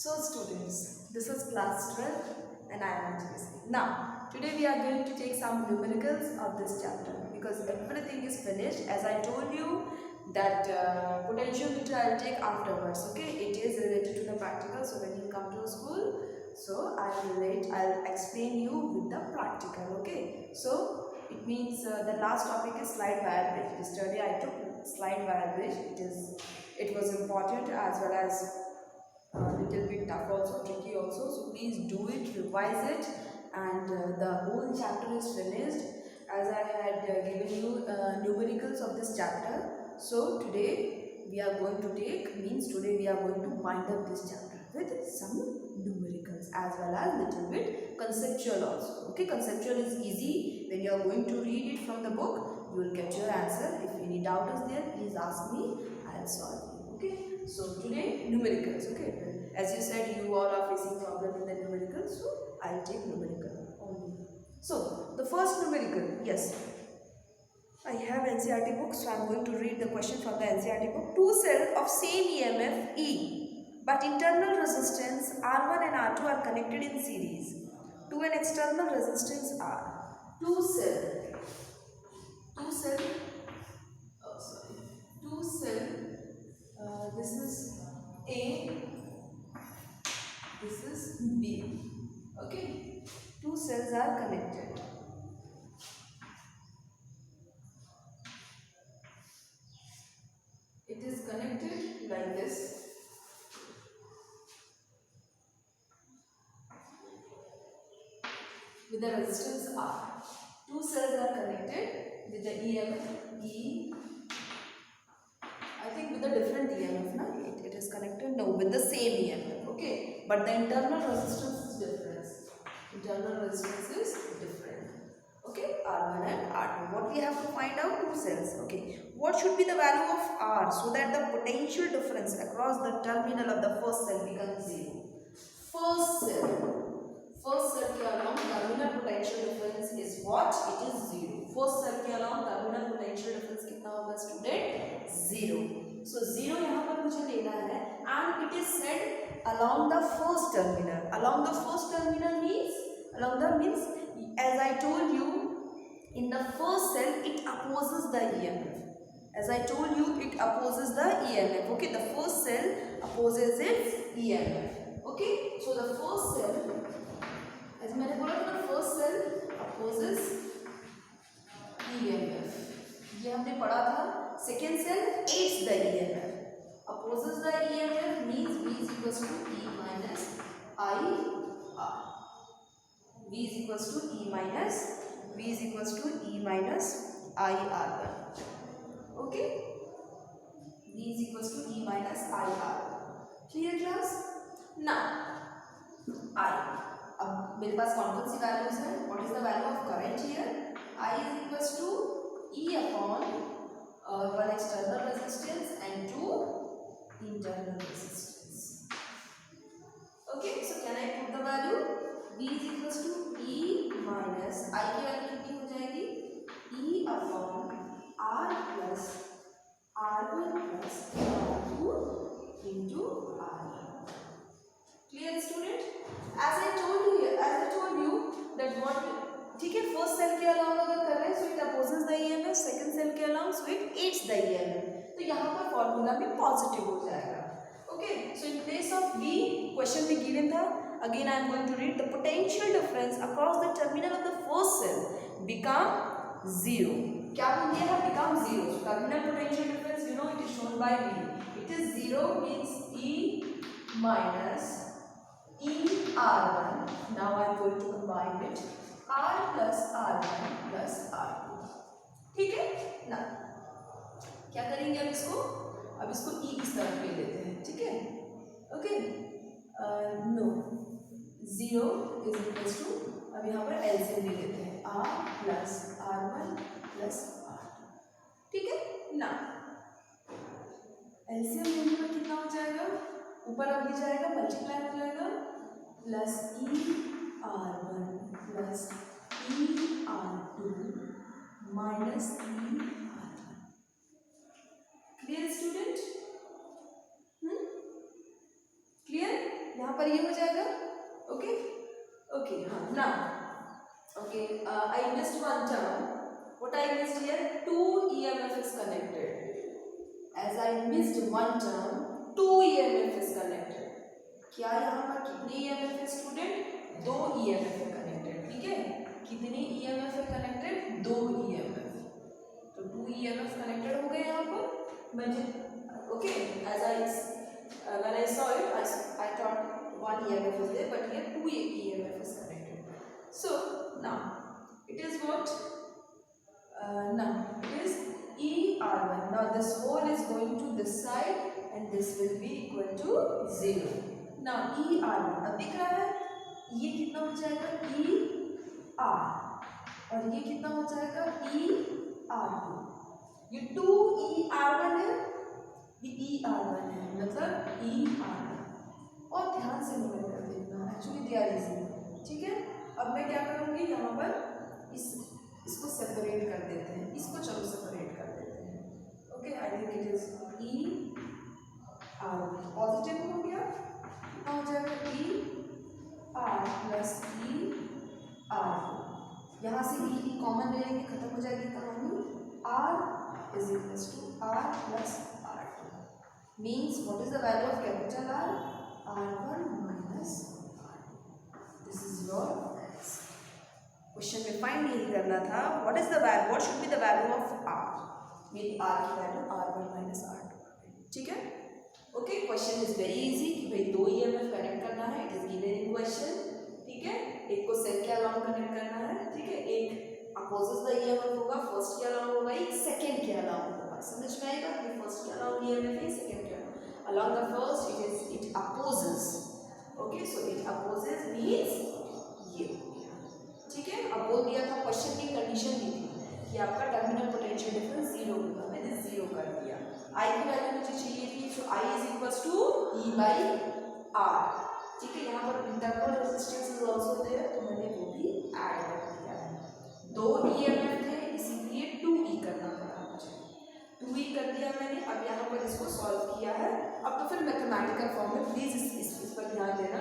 So students, this is class 12 and I am Anjali. Now, today we are going to take some numericals of this chapter because everything is finished. As I told you that potentiometer I will take afterwards, okay? It is related to the practical, so when you come to school, so I'll explain you with the practical, okay? So, it means the last topic is slide wire bridge. Yesterday I took slide wire bridge. It was important as well as little bit tough also, tricky also, so please do it, revise it, and the whole chapter is finished as I had given you numericals of this chapter. So today we are going to today we are going to wind up this chapter with some numericals as well as little bit conceptual also. Okay, conceptual is easy. When you are going to read it from the book, you will get your answer. If any doubt is there, please ask me, I will solve it. Okay, so today numericals. Okay, as you said you all are facing problem in the numericals, so I will take numerical only. So the first numerical, yes, I have NCERT book, so I am going to read the question from the NCERT book. Two cells of same EMF E, but internal resistance R1 and R2 are connected in series to an external resistance R. Two cell, this is A, this is B. Okay, two cells are connected. It is connected like this. With the resistance R. Two cells are connected with the EMF E. I think with a different EMF, no? It is connected, no, with the same EMF, okay? But the internal resistance is different. Internal resistance is different. Okay, R1 and R2. What we have to find out? Two cells. Okay. What should be the value of R so that the potential difference across the terminal of the first cell becomes 0? First cell के along terminal potential difference is what? It is 0. First cell के along terminal potential difference कितना होगा student? 0. So 0 यहाँ पर मुझे लेना है and it is said along the first terminal. Along the first terminal means as I told you, in the first cell it opposes the EMF. As I told you, it opposes the EMF. Okay, the first cell opposes its EMF. Okay, so the first cell, as मैंने बोला था, the first cell opposes EMF. ये हमने पढ़ा था. Second cell aids the EMF. Opposes the EMF means V is equals to E minus IR. V is equals to E minus IR1. Okay? V is equals to E minus IR. Clear class? Now, I. अब मेरे पास कौन कौन सी values है? What is the value of current here? I is equals to E upon one external resistance and two internal resistance. Okay, so can I put the value? V is equals to E minus I की value कितनी हो जाएगी? E upon R plus R1 plus R2 into R. Clear student? As I told you that what, ठीक है, first cell के अलावा अगर कर रहे हैं so it opposes the EMF, second cell के अलावा so it aids the EMF. तो यहाँ पर फॉर्मूला में पॉजिटिव हो जाएगा. Okay, so in place of V, question में given था. Again I am going to read. The potential difference across the terminal of the first cell become 0. क्या बोल दिया था? Become 0. So terminal potential difference, you know, it is shown by V. It is 0 means E minus ER1. Now I am going to combine it. R plus R1 plus R2. ठीक है ना? क्या करेंगे अब इसको? अब इसको E इस तरफ ले लेते हैं. ठीक है? Okay? No, 0 is equals to, अब यहाँ पर LCM ले लेते हैं. R plus R1 plus R2. ठीक है ना? LCM लेने पर कितना हो जाएगा? ऊपर अब ये जाएगा, मल्टीप्लाई हो जाएगा, plus ER1 plus ER2 minus ER1. Clear student? Clear? यहाँ यहाँ पर ये हो जाएगा. Okay okay. हाँ ना. Okay, I missed one term. What I missed here? 2 EMF is connected. As I missed one term, 2 EMF is connected. क्या यहाँ पर कितने EMF है स्टूडेंट? 2 EMF है कनेक्टेड. ठीक है, कितने EMF है कनेक्टेड? 2 EMF. तो 2 EMF कनेक्टेड हो गए यहाँ पर. Okay, as I when I saw it, I thought 1 EMF was there, but here 2 EMF is connected. So now it is what? Now it is ER1. Now this whole is going to this side and this will be equal to 0. Now ER1 अब दिख रहा है, ये कितना हो जाएगा? ER, और ये कितना हो जाएगा? ER2. ये 2 ER1 है, ये ER1 है, मतलब ER1. और ध्यान से नोट कर देखना, एक्चुअली दे आर इजी. ठीक है, अब मैं क्या करूँगी, यहाँ पर इसको सेपरेट कर देते हैं. इसको चलो सेपरेट कर देते हैं. Okay, I think it is ER positive हो गया. कितना हो जाएगा? ER plus ER2. यहाँ से E कॉमन ले लेंगे, खत्म हो जाएगी कहानी. R is equals to R plus R2. Means what is the value of capital R? R1 minus R2. This is your question में फाइंड यही करना था. What is the value, what should be the value of R? मेरी R की value R1 minus R2. ठीक है. Okay, question is very easy कि भाई 2 EMF कनेक्ट करना है. It is given in question. ठीक है, एक को सेट के अलाउंग कनेक्ट करना है. ठीक है, एक अपोजिट द EMF होगा, फर्स्ट के अलाउंग होगा, एक सेकंड के अलाउंग होगा. समझ में आएगा कि फर्स्ट के अलाउंग EMF है, सेकंड के along the first it opposes. Okay, so it opposes means ये. ठीक है, अब बोल दिया था, क्वेश्चन की कंडीशन दी थी कि आपका टर्मिनल पोटेंशियल डिफरेंस 0 होगा. मैंने 0 कर दिया. I की वैल्यू मुझे चाहिए थी, so I is equals to E by R. ठीक है, यहाँ पर internal resistance is also there, तो मैंने वो भी ऐड कर दिया है. 2 EMF थे, इसीलिए 2E करना पड़ा मुझे. 2E कर दिया मैंने. अब यहाँ पर इसको सॉल्व किया है. अब तो फिर मैथमेटिकल फॉर्म में प्लीज इस पर ध्यान देना.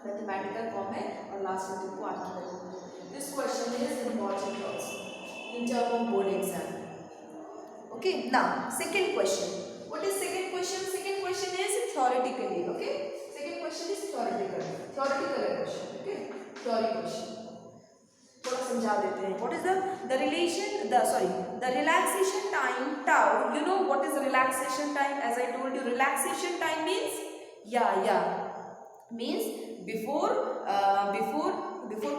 मैथमेटिकल फॉर्म है और लास्ट में तुमको R की value. This question is important also in terms of board exam. Okay, now second question. What is second question? Second question is theoretically. Okay, second question is theoretical question. Okay, theory question. थोड़ा समझा देते हैं. What is the relation? The relaxation time tau. You know what is relaxation time? As I told you, relaxation time means means before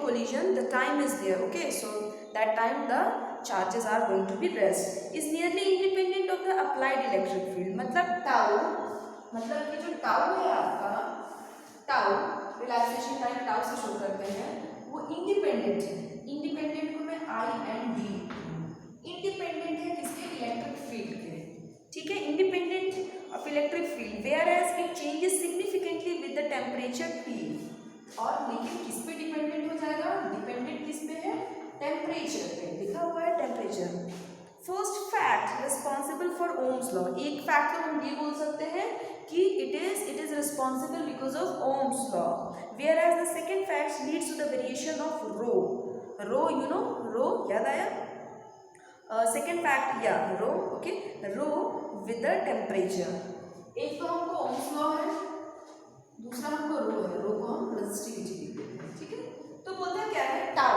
collision the time is there. Okay, so that time the charges are going to be rest is nearly independent of the applied electric field. मतलब tau, मतलब कि जो tau है आपका, tau relaxation time tau से show करते हैं, वो इंडिपेंडेंट है. इंडिपेंडेंट को मैं I and D, इंडिपेंडेंट है किसके? इलेक्ट्रिक फील्ड के. ठीक है, independent of electric field, whereas it changes significantly with the temperature T. और लेकिन किस पे डिपेंडेंट हो जाएगा? डिपेंडेंट किस पे है? टेम्परेचर पे. लिखा हुआ है temperature. First fact responsible for ohm's law. एक फैक्ट तो हम ये बोल सकते हैं कि it is responsible because of ohm's law. Whereas the second fact leads to the variation of rho. You know rho, याद आया? Second fact rho. Okay, rho with the temperature. एक तो हमको ओम्स लॉ है, दूसरा हमको रो है. रो को हम रेजिस्टिविटी लिख देते हैं. ठीक है, तो बोलते हैं क्या है? Tau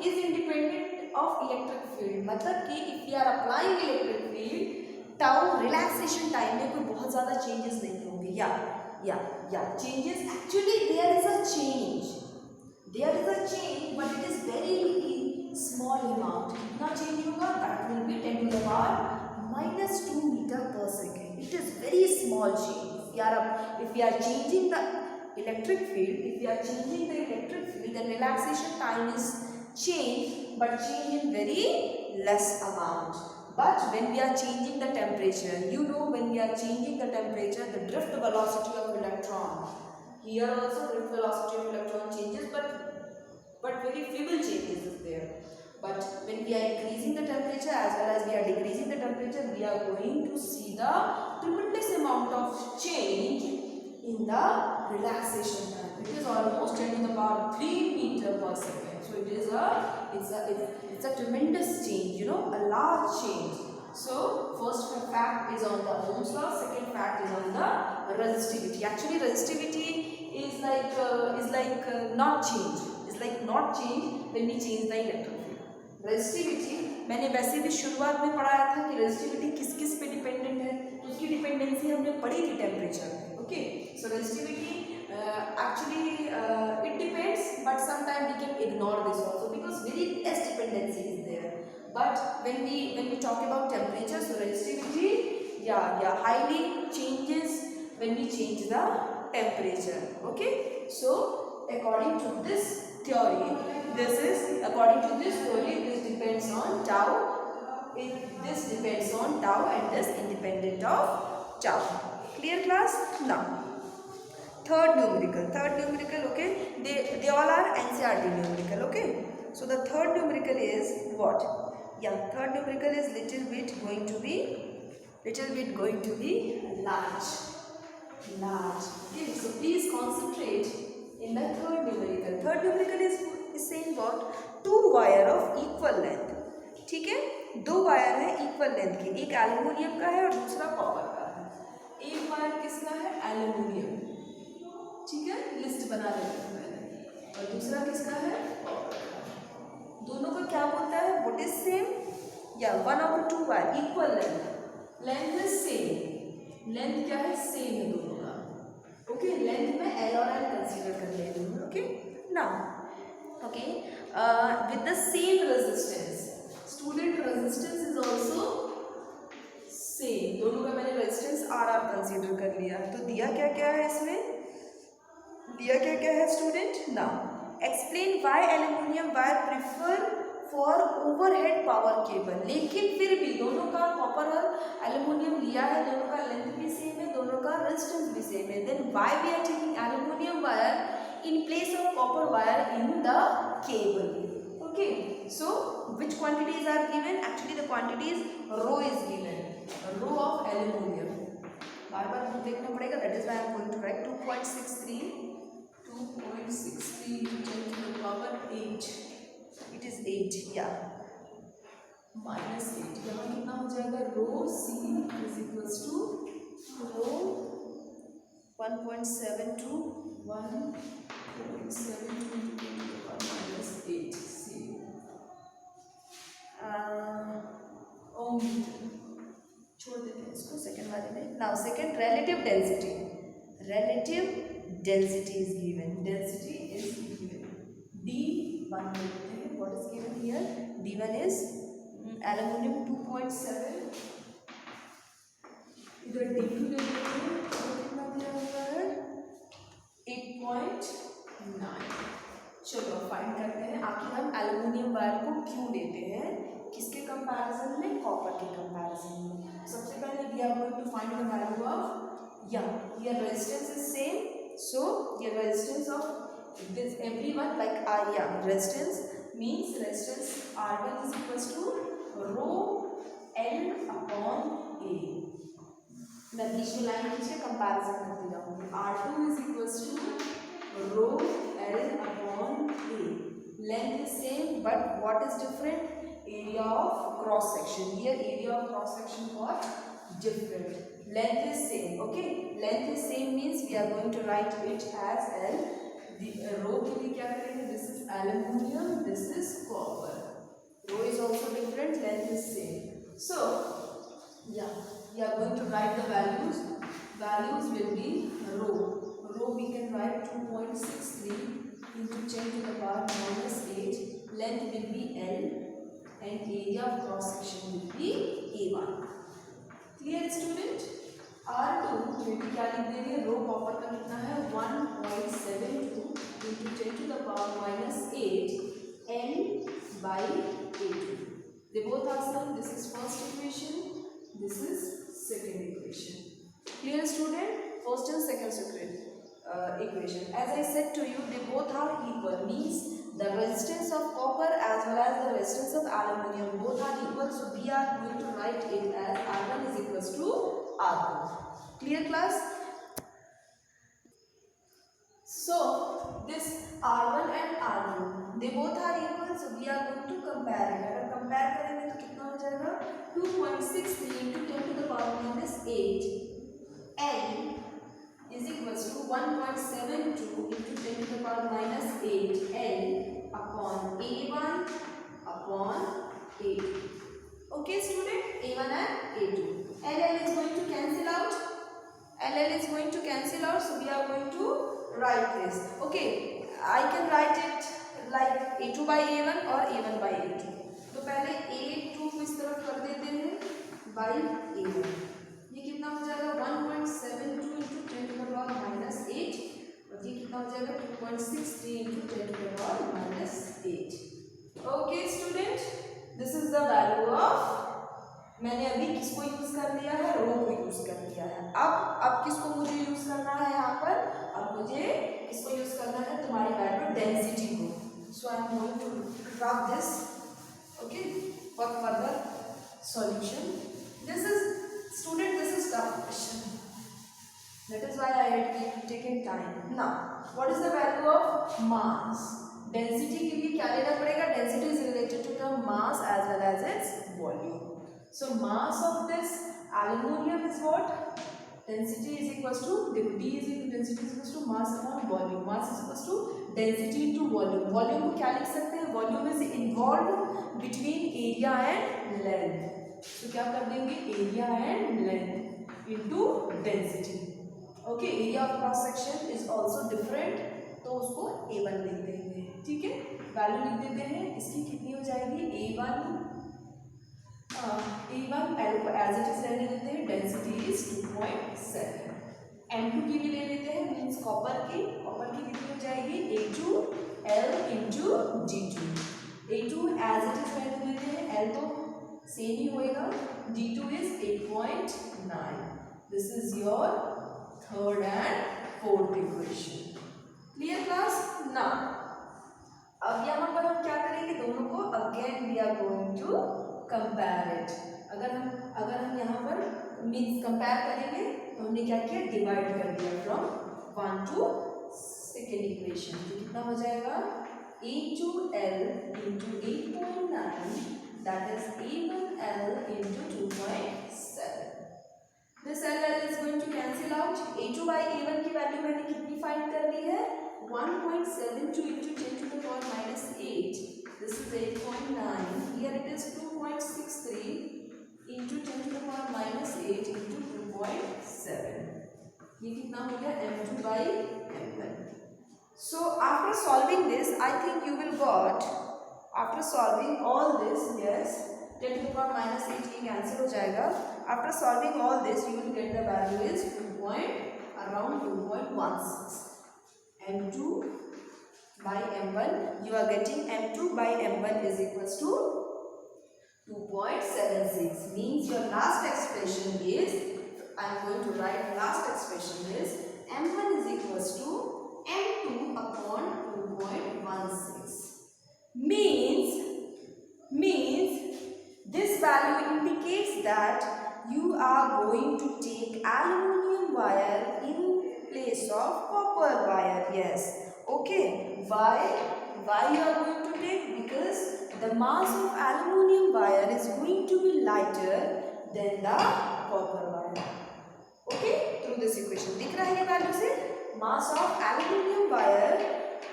is independent of electric field. मतलब कि if you are applying electric field, tau relaxation time में कोई बहुत ज़्यादा चेंजेस नहीं होंगे. या changes, actually there is a change, but it is very small amount. कितना चेंज होगा? That will be 10 to the power -2 meter per second. It is very small change. If we are changing the electric field, then relaxation time is changed, but change in very less amount. But when we are changing the temperature, when we are changing the temperature, the drift velocity of electron, here also drift velocity of electron changes, but very feeble changes is there. But when we are increasing the temperature as well as we are decreasing the temperature, we are going to see the tremendous amount of change in in the relaxation time. It is almost 10 to the power 3 meter per second. So it is it's a tremendous change, you know, a large change. So first fact is on the Ohm's law, second fact is on the resistivity. Actually resistivity is like not change. It's like not change when we change the electric field. Resistivity मैंने वैसे भी शुरुआत में पढ़ाया था कि resistivity किस किस पे डिपेंडेंट है, तो उसकी डिपेंडेंसी हमने पढ़ी थी टेम्परेचर पे. Okay, so resistivity actually it depends, but sometimes we can ignore this also because very less dependency is there. But when we talk about temperature, so resistivity highly changes when we change the temperature. Okay, so according to this theory, this depends on tau. This depends on tau and this independent of tau. Clear class? Now third numerical, okay, they all are NCERT numerical. Okay, so the third numerical is what? Third numerical is little bit going to be large. Okay, so please concentrate in the third numerical. Third numerical is saying what? 2 wire of equal length. ठीक है, 2 wire है equal length के, एक aluminium का है और दूसरा copper का है. एक वायर किसका है? एल्युमिनियम. ठीक है, लिस्ट बना लेते हैं पहले. और दूसरा किसका है? दोनों को क्या बोलता है? What is same? 1/2 wire equal length is same. Length क्या है? सेम है दोनों का. ओके, लेंथ में एल और एल कंसीडर कर ले रही हूँ. Okay, now okay, with the same resistance. Student resistance is also same. दोनों का मैंने रेजिस्टेंस आर कंसीडर कर लिया. तो दिया क्या क्या है इसमें? दिया क्या क्या है student? Now explain why aluminium wire prefer for overhead power cable. लेकिन फिर भी दोनों का कॉपर और एल्युमिनियम लिया है, दोनों का लेंथ भी सेम है, दोनों का रेजिस्टेंस भी सेम है. Then why we are taking aluminium wire in place of copper wire in the cable. Okay, so which quantities are given? Actually the quantities rho is given, rho of aluminium. बार बार देखना पड़ेगा. That is why I am going to write 2.63 10 to the power 8. It is 8, minus 8. यहाँ कितना हो जाएगा? rho c is equals to rho 1.72 into the power minus 8 c. छोड़ देते हैं इसको सेकेंड वाले में. Now second, relative density is given. Density is given. D1 लेते हैं. What is given here? D1 is aluminium 2.7. इधर D2 ले लेते हैं. कितना दिया हुआ है? 8.9. चलो फाइंड करते हैं. आखिर हम एल्युमिनियम वायर को क्यों लेते हैं? किसके कंपैरिजन में? कॉपर के कंपैरिजन में. सबसे पहले we are going to find the value of your resistance is same, so your resistance of this everyone like resistance means resistance R1 is equals to rho L upon A. मैं बीच में line खींचे comparison करती जाऊंगी. R2 is equals to rho L upon A. Length is same, but what is different? Area of cross section. Here area of cross section got different. Length is same. Okay, length is same means we are going to write it as L. The rho के लिए क्या करेंगे? This is aluminium, this is copper. Rho is also different, length is same. So we are going to write the values. Values will be rho. Rho we can write 2.63 into 10 to the power minus 8. Length will be L and area of cross section will be A1. Clear student? R2 में भी क्या लिख देंगे? रो copper का कितना है? 1.72 into 10 to the power minus 8 N by A2. They both are same. This is first equation. This is second equation. Clear student? First and second equation. As I said to you, they both are equal. Means the resistance of copper as well as the resistance of aluminium both are equal. So we are going to write it as R1 is equals to R2. Clear class? They both are equal, so we are going to compare it. अगर compare करेंगे तो कितना हो जाएगा 2.63 into 10 to the power minus 8 L is equals to 1.72 into 10 to the power minus 8 L upon A1 upon A2. Okay student, A1 and A2. LL is going to cancel out. LL is going to cancel out, so we are going to write this. Okay, I can write it like A2 by A1 or A1 by A2. तो पहले A2 को इस तरफ कर देते हैं by A1. ये कितना हो जाएगा 1.72 into 10 to the power minus 8 और ये कितना हो जाएगा 2.63 into 10 to the power minus 8. Okay student, this is the value of, मैंने अभी किसको यूज कर लिया है, रो को यूज कर लिया है। अब किसको मुझे यूज करना है यहाँ पर, अब मुझे किसको यूज करना है, तुम्हारी वैल्यू डेंसिटी को। So I am going to drop this okay for further solution. This is student, this is tough question, that is why I had taken time. Now what is the value of mass? Density के लिए क्या लेना पड़ेगा? Density is related to the mass as well as its volume. So mass of this aluminum is what? Density is equals to D is equal, density is equals to mass upon volume. Mass is equals to density into volume. Volume को क्या लिख सकते हैं? Volume is involved between area and length. तो क्या कर देंगे? Area and length into density. Okay, area of cross section is also different, तो उसको A1 लिख देंगे। ठीक है, वैल्यू लिख देते हैं। इसकी कितनी हो जाएगी? A1 L को एज इट इज रहने देते हैं, डेंसिटी इज 2.7। M2 की भी ले लेते हैं, मीन्स कॉपर की कितनी हो जाएगी? A2L into G2। A2 as it is रहने देते हैं, L तो सेम ही होएगा, G2 is 8.9। This is your third and fourth equation. Clear class? Now अब यहाँ पर हम क्या करेंगे? दोनों को again we are going to compare it. अगर हम यहाँ पर मीन्स कंपेयर करेंगे तो हमने क्या किया? डिवाइड कर दिया फ्रॉम 1 to सेकेंड इक्वेशन। तो कितना हो जाएगा? A2L into 8.9 that is A1L into 2.7. This LL is going to cancel out. A2 by A1 की वैल्यू मैंने कितनी फाइंड कर ली है? 1.72 into 10 to the power minus 8. This is 8.9. Here it is 2.63 into 10 to the power minus 8 into 2.7. ये कितना हो गया? M2 by M1. So after solving this, I think you will got, after solving all this, yes, 10 to the power minus 8 ये cancel हो जाएगा. After solving all this, you will get the value is around 2.16. M2 by M1, you are getting M2 by M1 is equals to 2.76. Means your last expression is, I am going to write last expression is M1 is equals to M2 upon 2.16. Means this value indicates that you are going to take aluminum wire in place of copper wire. Yes. Okay. Why you are going to take? Because the mass of aluminum wire is going to be lighter than the copper wire. Okay. Through this equation दिख रहा है ये value से? Mass of aluminum wire,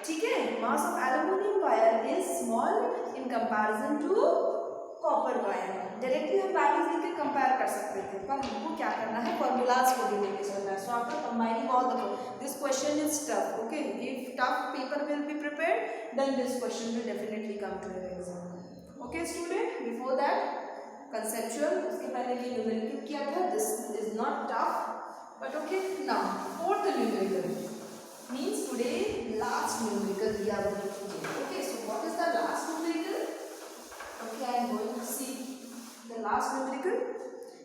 ठीक है? Mass of aluminum wire is small in comparison to copper wire. Directly हम values लेके compare कर सकते थे, पर हमको क्या करना है? फॉर्मूलाज को भी लेके चलना है. So after combining all the, this question is tough. Okay, if tough paper will be prepared then this question will definitely come to your exam. Okay student, before that conceptual, उसके पहले ये numerical किया था. This is not tough but okay. Now fourth numerical means today last numerical we are going to take. Okay, so what is the last numerical? Okay, I am going to see the last numerical.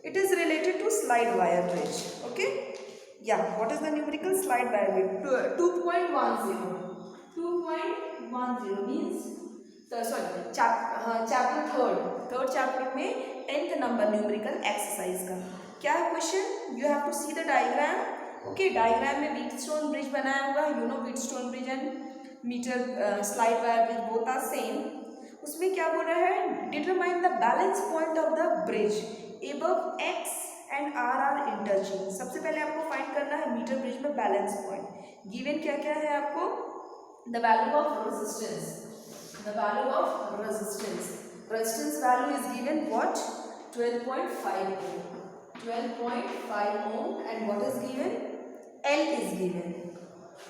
It is related to slide wire bridge. Okay, yeah, what is the numerical? Slide wire bridge 2.10. 2.10 means chapter third chapter में 10th number numerical exercise का क्या है question? You have to see the diagram. Okay, diagram में Wheatstone bridge बनाया हुआ है. You know Wheatstone bridge and metre slide wire bridge both are same. उसमें क्या बोल रहा है, determine the balance point of the bridge above X and R are interchange. सबसे पहले आपको फाइंड करना है मीटर ब्रिज में बैलेंस पॉइंट। गिवन क्या क्या है आपको, the value of resistance, the value of resistance, resistance value is given what 12.5 ohm, 12.5 ohm, and what is given, L is given,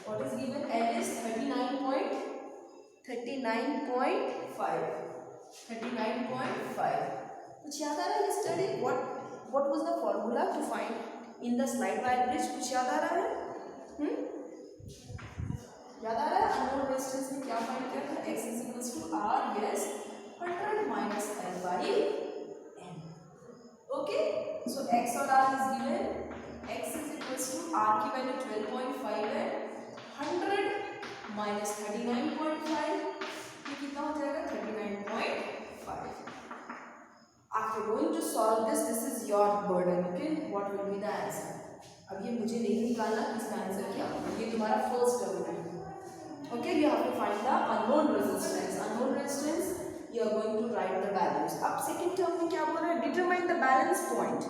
what is given, L is 39.5, 39.5। कुछ याद आ रहा है study, what was the formula to find in the slide wire bridge, कुछ याद आ रहा है? याद आ रहा है? अननोन रेजिस्टेंस में क्या फाइंड किया था, x is equals to r, yes, 100 minus L by n। Okay, so x और r is given, x is equals to r की वैल्यू 12.5 है, 100 minus 39.5, ये कितना हो जाएगा 39.5। After going to solve this, this is your burden, okay? What will be the answer? अब ये मुझे नहीं निकालना इसका आंसर क्या होगा, ये तुम्हारा फर्स्ट टर्म है। Okay, you have to find the unknown resistance. Unknown resistance, you are going to write the values. अब सेकंड टर्म में क्या बोल रहा है, determine the balance point।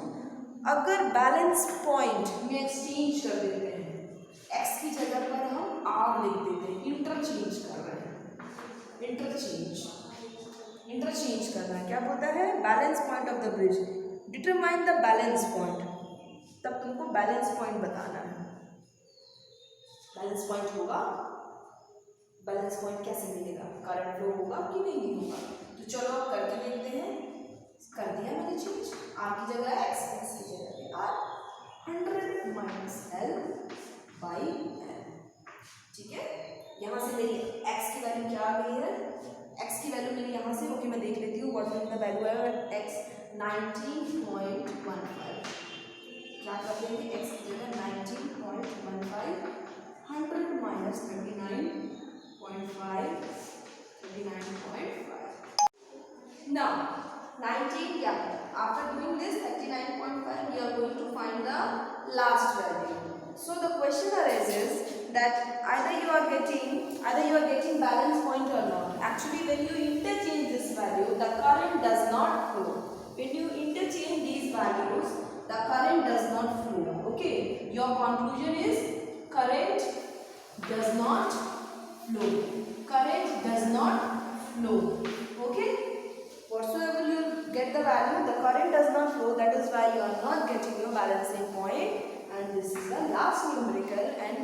अगर बैलेंस पॉइंट में एक्सचेंज कर देते हैं, x की जगह पर हम r लिख देते हैं, इंटरचेंज कर रहे हैं, इंटरचेंज करना है। क्या बोलता है, balance point of the bridge, determine the balance point. तब तुमको बैलेंस पॉइंट बताना है। बैलेंस पॉइंट होगा, बैलेंस पॉइंट कैसे मिलेगा, करंट फ्लो होगा कि नहीं होगा, तो चलो अब करके देखते हैं। कर दिया मैंने चेंज, r की जगह x, x की जगह r, 100 minus L by n। ठीक है, यहाँ से मेरी x की वैल्यू क्या आ गई है, x की वैल्यू मेरी यहाँ से, ओके मैं देख लेती हूँ व्हाट विल द वैल्यू है x 19.15। क्या कर देंगे, x की जगह 19.15, 100 minus 39.5, 39.5। Now 19 क्या है, after doing this 39.5 we are going to find the last value। So the question arises that either you are getting balance point or not। Actually when you interchange this value, the current does not flow। When you interchange these values, the current does not flow। Okay, your conclusion is current does not flow, current does not flow। Okay, whatsoever you get the value, the current does not flow, that is why you are not getting your balancing point। And this is the last numerical, and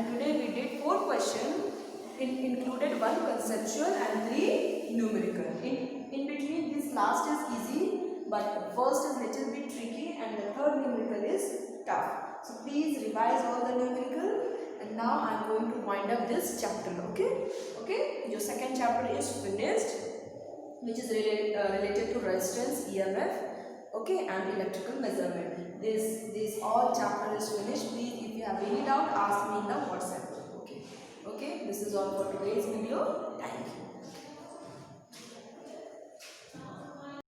today we did 4 questions, included 1 conceptual and 3 numerical। In between this last is easy, but the first is little bit tricky and the third numerical is tough। So please revise all the numerical, and now I am going to wind up this chapter। Okay, your second chapter is finished, which is related to resistance, EMF, okay, and electrical measurement। This all chapter is finished। Please, if you have any doubt, ask me in the WhatsApp group। Okay, this is all for today's video। Thank you।